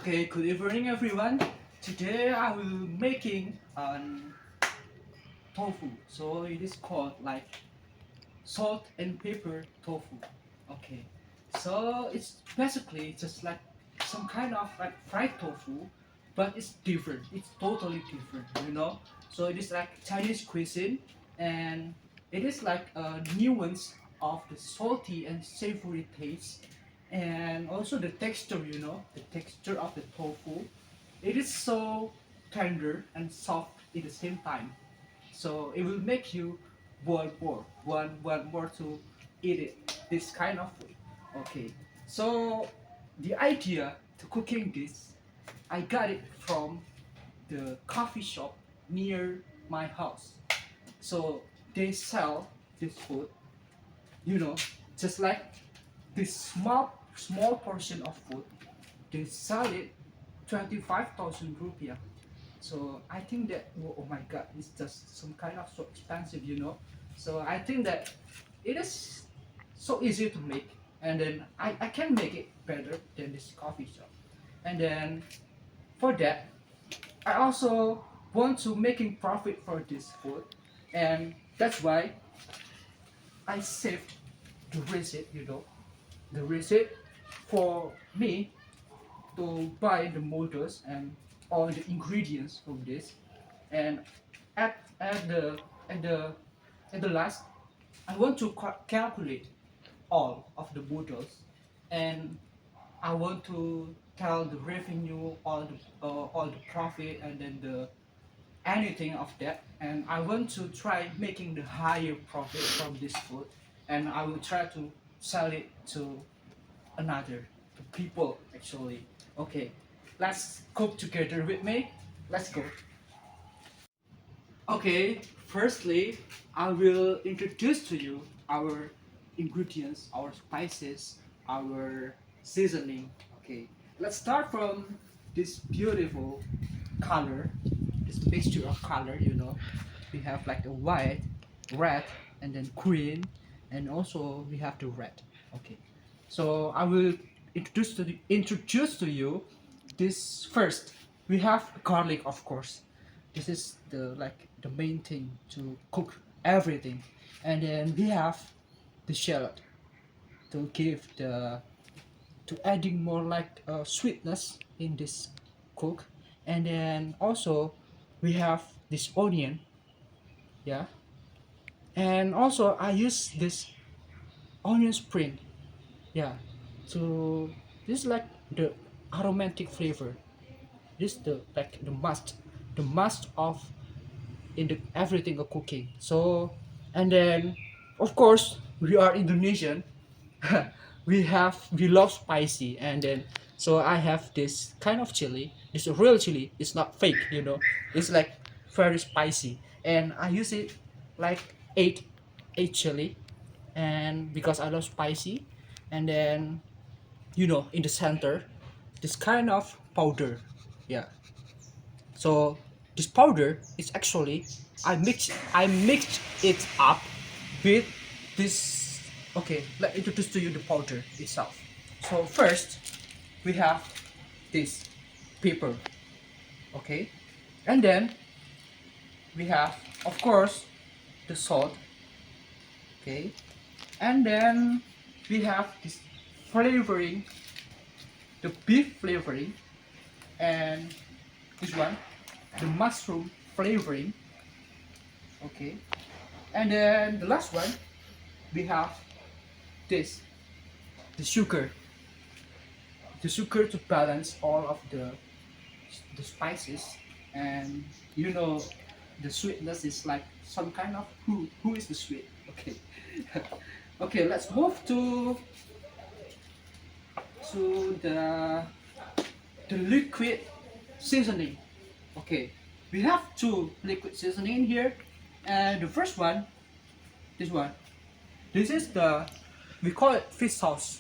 Okay, good evening everyone. Today I will making tofu. So it is called like salt and pepper tofu. Okay. So it's basically just like some kind of like fried tofu, but it's different. It's totally different. So it is like Chinese cuisine and it is like a nuance of the salty and savory taste and also the texture, the texture of the tofu. It is so tender and soft at the same time. So it will make you want more to eat it, this kind of way. Okay. So the idea to cooking this, I got it from the coffee shop near my house. So they sell this food, you know, just like this small portion of food. They sell it 25,000 rupiah. So I think that oh my god, it's just some kind of so expensive. So I think that it is so easy to make, and then I can make it better than this coffee shop. And then for that, I also want to making profit for this food, and that's why I saved the receipt for me to buy the motors and all the ingredients of this. And at the at the at the last, I want to calculate all of the models, and I want to tell the revenue, all the profit, and then the anything of that. And I want to try making the higher profit from this food, and I will try to sell it to another to people actually. Okay, let's cook together with me. Let's go. Okay, firstly, I will introduce to you our ingredients, our spices, our seasoning. Okay, let's start from this beautiful color, this mixture of color. We have like the white, red, and then green, and also we have the red. Okay, so I will introduce to you this first. We have garlic, of course. This is the main thing to cook everything, and then we have the shallot to give the to adding more like sweetness in this cook. And then also we have this onion, yeah. And also I use this onion spring, yeah. So this is like the aromatic flavor. This the like the must of in the everything of cooking. So, and then of course we are Indonesian. We love spicy, and then so I have this kind of chili. It's a real chili. It's not fake. It's like very spicy, and I use it like eight chili, and because I love spicy. And then in the center this kind of powder, yeah. So this powder is actually I mixed it up with this. Okay, let me introduce to you the powder itself. So first we have this pepper, okay, and then we have of course the salt, okay, and then we have this flavoring, the beef flavoring, and this one, the mushroom flavoring, okay. And then the last one, we have this, the sugar, to balance all of the spices. And the sweetness is like some kind of who is the sweet, okay. Okay, let's move to the liquid seasoning. Okay, we have two liquid seasoning here, and the first one, this one, this is the, we call it fish sauce,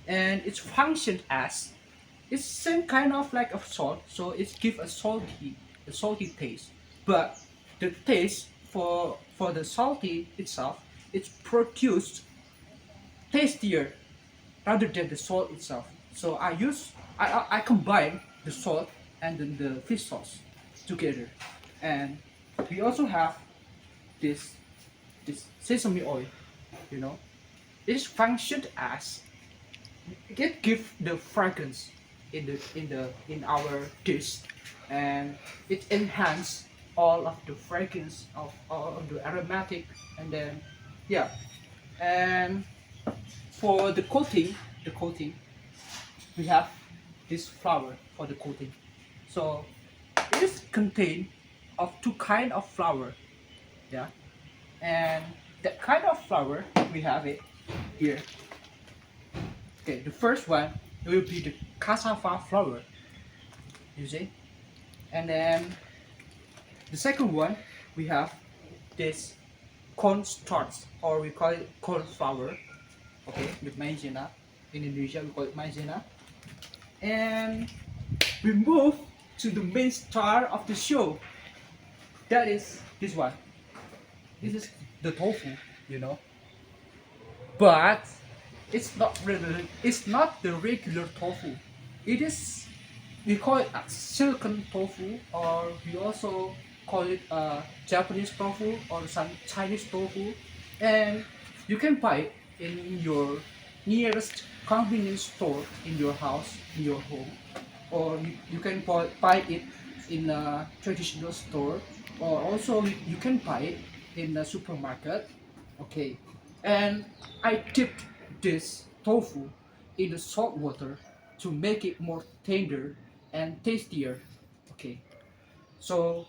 and it's functioned as, it's same kind of like a salt, so it gives a salty taste, but the taste for the salty itself, it's produced tastier rather than the salt itself. So I combine the salt and then the fish sauce together, and we also have this sesame oil. You know, it functioned as it gives the fragrance in our dish, and it enhance all of the fragrance of all of the aromatic, and then yeah, and for the coating we have this flour for the coating. So it is contained of two kind of flour, yeah, and that kind of flour we have it here. Okay, the first one will be the cassava flour, you see, and then the second one we have this cornstarch, or we call it corn flour. Okay, with maizena. In Indonesia we call it maizena. And we move to the main star of the show. That is this one. This is the tofu, you know. But it's not the regular tofu. It is, we call it a silken tofu, or we also call it a Japanese tofu or some Chinese tofu. And you can buy it in your nearest convenience store in your house, in your home, or you can buy it in a traditional store, or also you can buy it in the supermarket. Okay, and I dipped this tofu in the salt water to make it more tender and tastier. Okay, so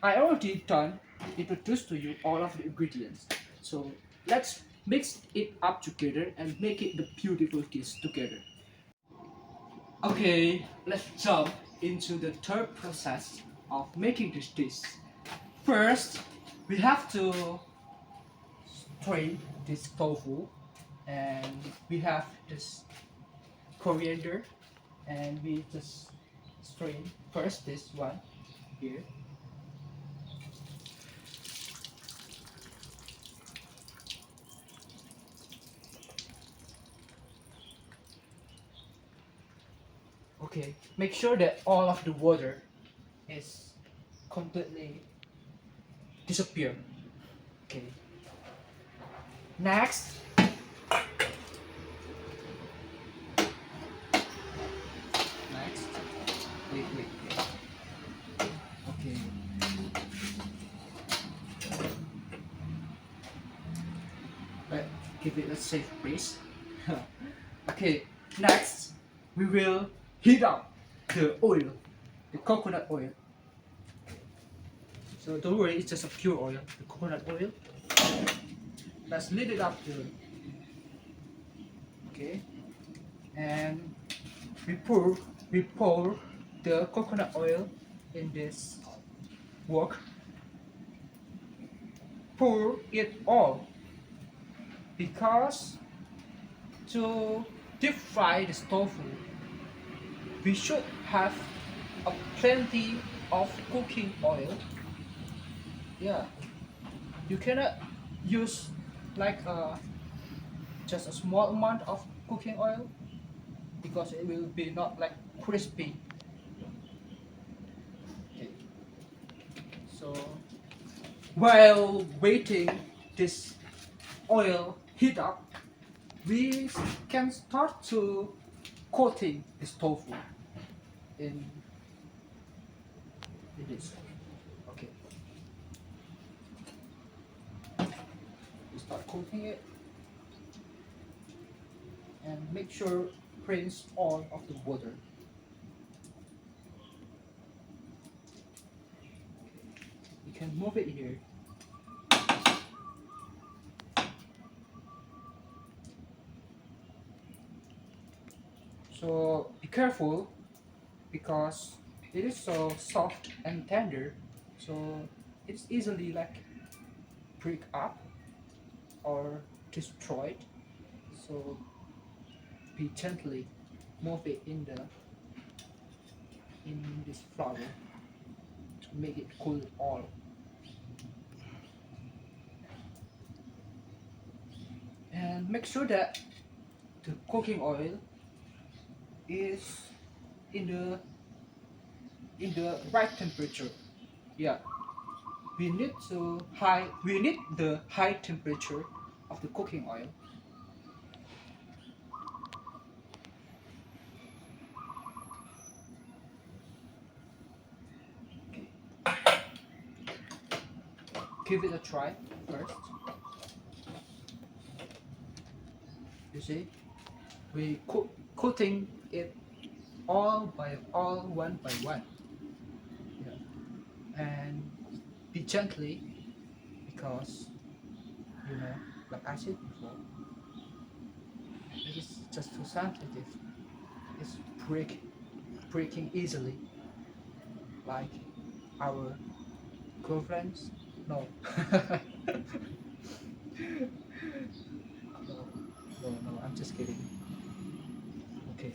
I already done introduced to you all of the ingredients. So let's mix it up together and make it the beautiful dish together. Okay, let's jump into the third process of making this dish. First, we have to strain this tofu, and we have this coriander, and we just strain first this one here. Okay, make sure that all of the water is completely disappear. Okay, next, next, wait. Okay, let give it a safe place. Okay, next we will heat up the oil, the coconut oil. So don't worry, it's just a pure oil, the coconut oil. Let's lead it up to, okay, and we pour the coconut oil in this wok. Pour it all, because to deep fry this tofu we should have a plenty of cooking oil. Yeah, you cannot use like just a small amount of cooking oil, because it will be not like crispy. Okay. So while waiting this oil heat up, we can start to coating this tofu in, in this. Okay. We start coating it, and make sure rinse all of the water. You can move it here. So be careful, because it is so soft and tender, so it's easily like break up or destroyed. So be gently move it in this flour to make it cool all. And make sure that the cooking oil is in the right temperature. Yeah, we need the high temperature of the cooking oil. Okay. Give it a try first. You see, we coating it all by all, one by one. Yeah. And be gently, because you know, like I said before, it is just too sensitive. It's breaking easily, like our girlfriends. No. No, no, I'm just kidding. Okay,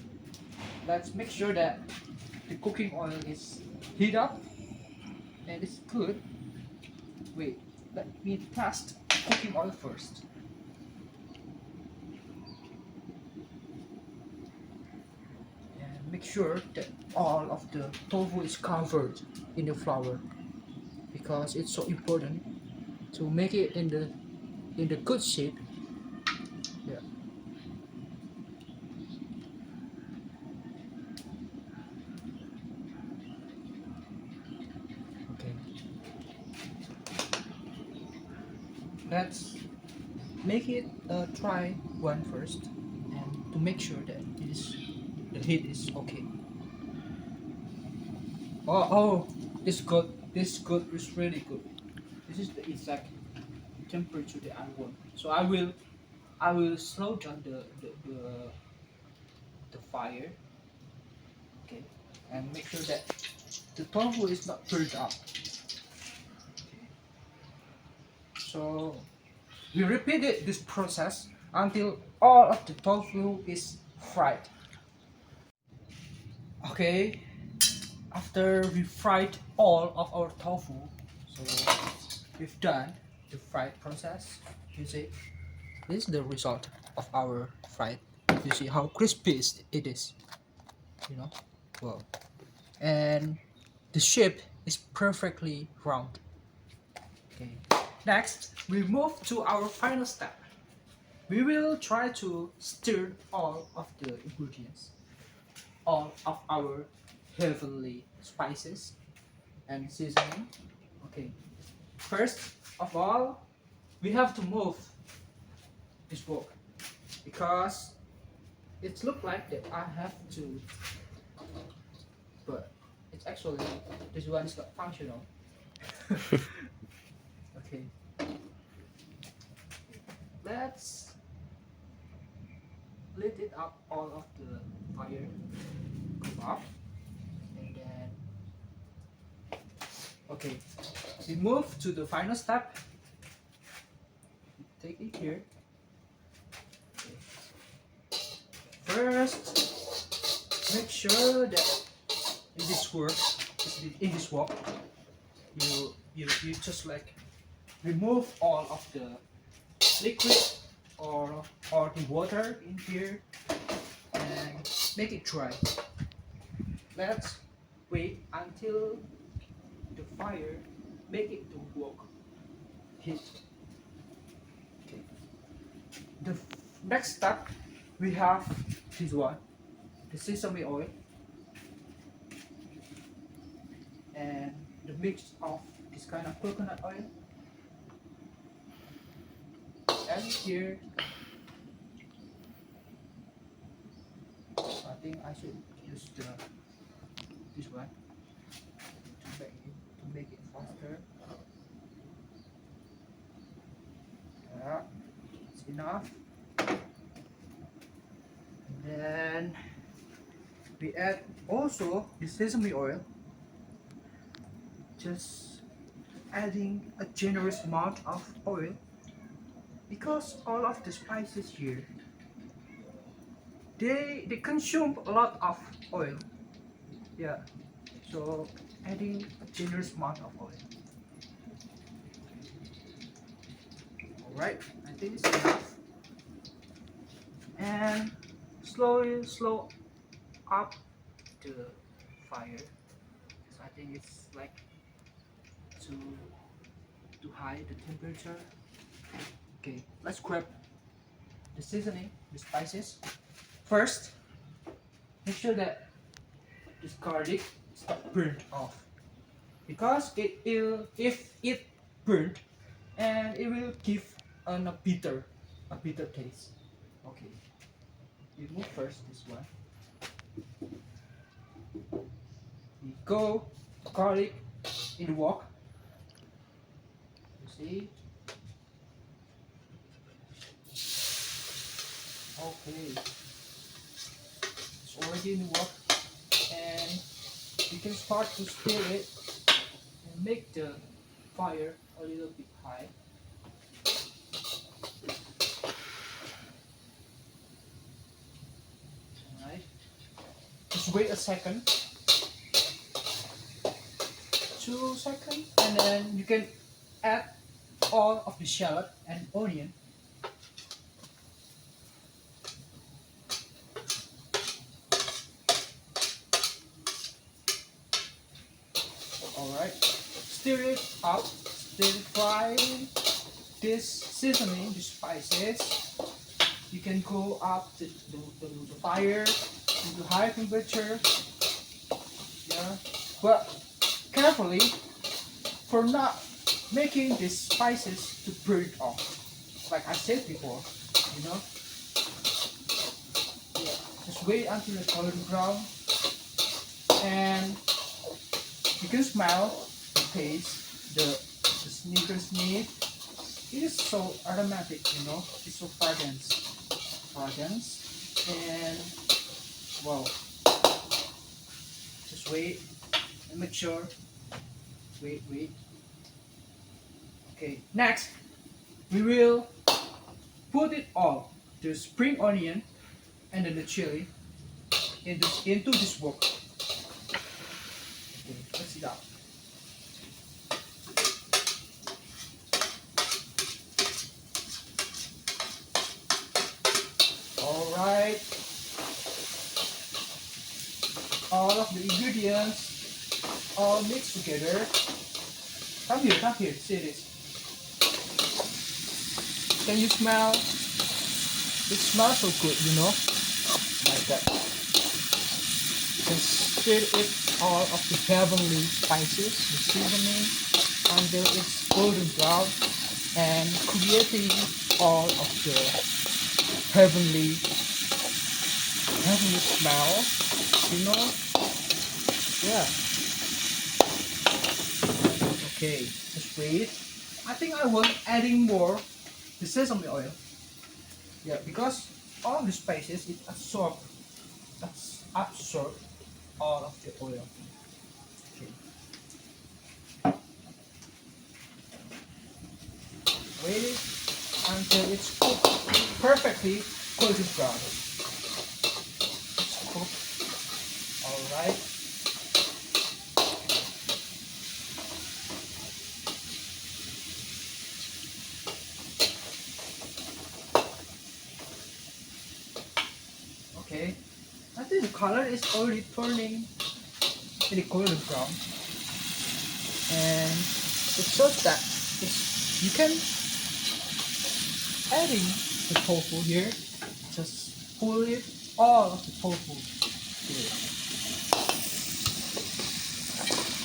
let's make sure that the cooking oil is heat up and it's good. Wait, let me test the cooking oil first. And make sure that all of the tofu is covered in the flour, because it's so important to make it in the good shape. Yeah. Okay. Let's make it a dry one first, and to make sure that the heat is okay. Oh, this good. This good is really good. This is the exact temperature that I want. So I will slow down the fire. Okay, and make sure that the tofu is not burned up. Okay. So we repeated this process until all of the tofu is fried. Okay, after we fried all of our tofu, so we've done the fried process. You see, this is the result of our fried. You see how crispy it is, you know. Well, and the shape is perfectly round. Okay. Next, we move to our final step. We will try to stir all of the ingredients, all of our heavenly spices and seasoning. Okay. First of all, we have to move this wok, because it looks like that I have to, but it's actually this one is not functional. Okay, let's let it up all of the fire go up, and then okay, we move to the final step. Take it here. First, make sure that in this work, in this wok, you just like remove all of the liquid or the water in here and make it dry. Let's wait until the fire make it to wok heat. Okay. The next step, we have this one, the sesame oil, and the mix of this kind of coconut oil. And here, I think I should use this one to make it faster. Yeah, it's enough. And then we add also the sesame oil, just adding a generous amount of oil, because all of the spices here they consume a lot of oil. Yeah, so adding a generous amount of oil. Alright, I think it's enough. And slowly slow up the fire. So I think it's like too high the temperature. Okay, let's grab the seasoning, the spices. First, make sure that this garlic is not burnt off, because if it burnt, and it will give a bitter taste. Okay, remove first this one. We go garlic in the wok. You see? Okay, it's already in the wok, and you can start to stir it and make the fire a little bit high. Alright, just wait a second, 2 seconds, and then you can add all of the shallot and onion. Alright, stir it up, stir fry this seasoning, the spices. You can go up the fire into high temperature. Yeah, but carefully for not making these spices to burn off. Like I said before, you know. Yeah, just wait until it's golden brown, and you can smell the taste, the sneakers meat. It is so aromatic, you know. It's so fragrance, and wow. Just wait and make sure. Wait. Okay. Next, we will put it all, the spring onion and then the chili, into this wok. Okay, let's it out. Alright, all of the ingredients all mixed together. Come here, see this. Can you smell? It smells so good, you know, like that. You can stir it all of the heavenly spices, the seasoning, until it's golden brown, and creating all of the heavenly smell, you know. Yeah. Okay, just wait. I think I will adding more the sesame oil. Yeah, because all the spices it absorb all of the oil. Okay. Wait it until it's cooked perfectly golden brown. It's cooked. Alright. Okay. I think the color is already turning really golden brown. And it shows that you can adding the tofu here, just pull it all of the tofu here.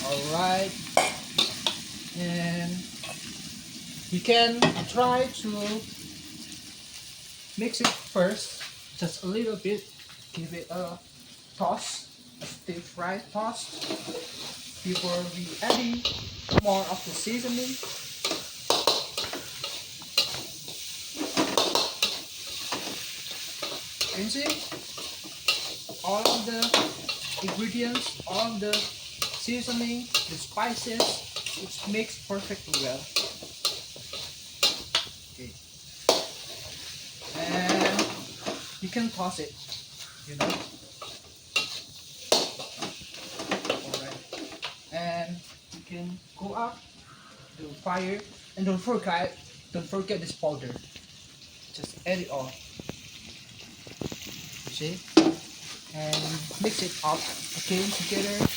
Alright, and you can try to mix it first, just a little bit, give it a toss, a stir fry toss, before we adding more of the seasoning. You see, all of the ingredients, all of the seasoning, the spices, it's mixed perfectly well. Okay, and you can toss it, you know. Alright, and you can go up the fire, and don't forget this powder. Just add it all. See? and mix it up again together.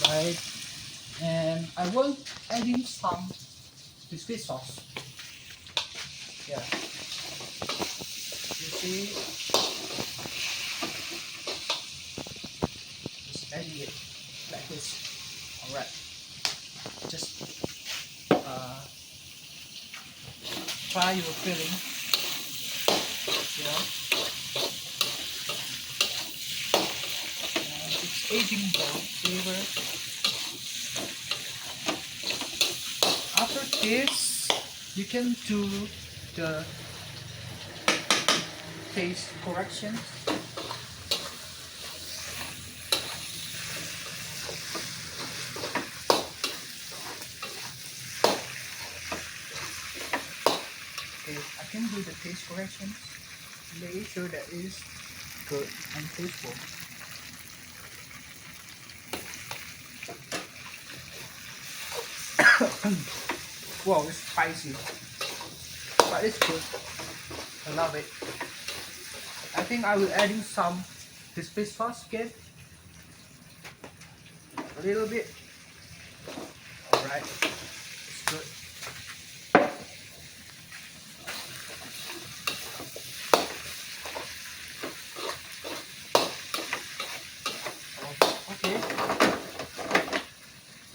Alright, and I will add in some fish sauce. Yeah, you see, just adding it like this. Alright, just try your filling, you know, and it's aging brown flavor. After this, you can do the taste correction. Okay, I can do the taste correction. Make sure that it is good and tasteful. Wow, it's spicy, but it's good. I love it. I think I will add in some this fish sauce again. A little bit. Alright, it's good. Okay,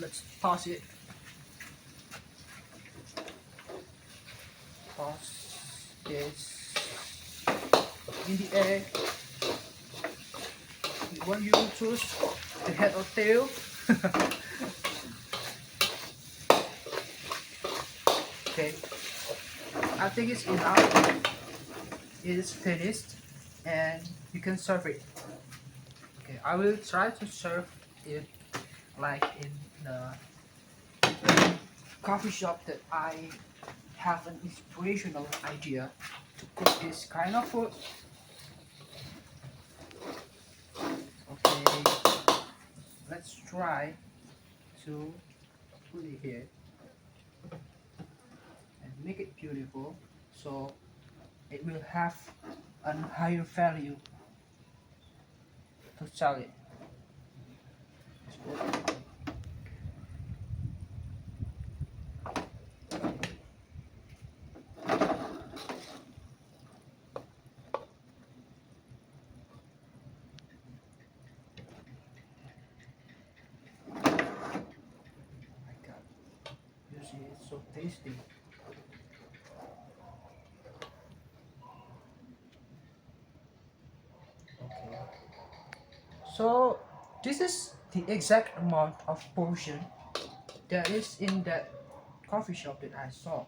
let's toss it. Toss this in the air. When you choose the head or tail. Okay, I think it's enough. It is finished and you can serve it. Okay, I will try to serve it like in the coffee shop that I have an inspirational idea to cook this kind of food. Okay, let's try to put it here and make it beautiful so it will have a higher value to sell it. You see, it's so tasty. Okay. So this is the exact amount of portion that is in that coffee shop that I saw,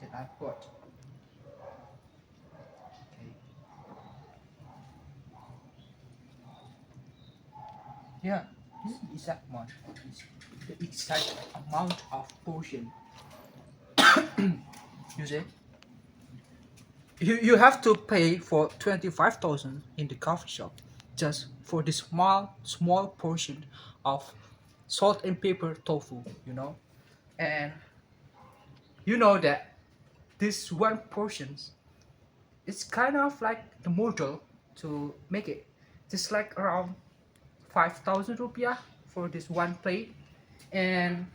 that I bought. Okay. Yeah, this is the exact amount. It's the exact amount of portion. You see? You have to pay for 25,000 in the coffee shop just for this small portion of salt and pepper tofu, you know. And you know that this one portion, it's kind of like the model to make it. Just like around 5,000 rupiah for this one plate. And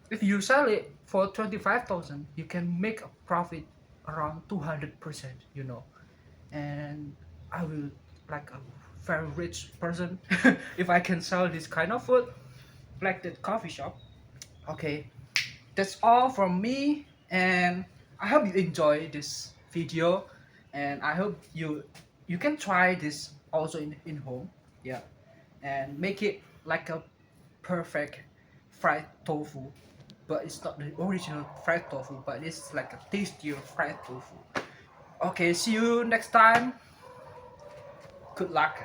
if you sell it for 25,000, you can make a profit around 200%, you know. And I will like a very rich person if I can sell this kind of food like the coffee shop. Okay, that's all from me, and I hope you enjoy this video, and I hope you can try this also in home. Yeah, and make it like a perfect fried tofu, but it's not the original fried tofu, but it's like a tastier fried tofu. Okay, see you next time. Good luck.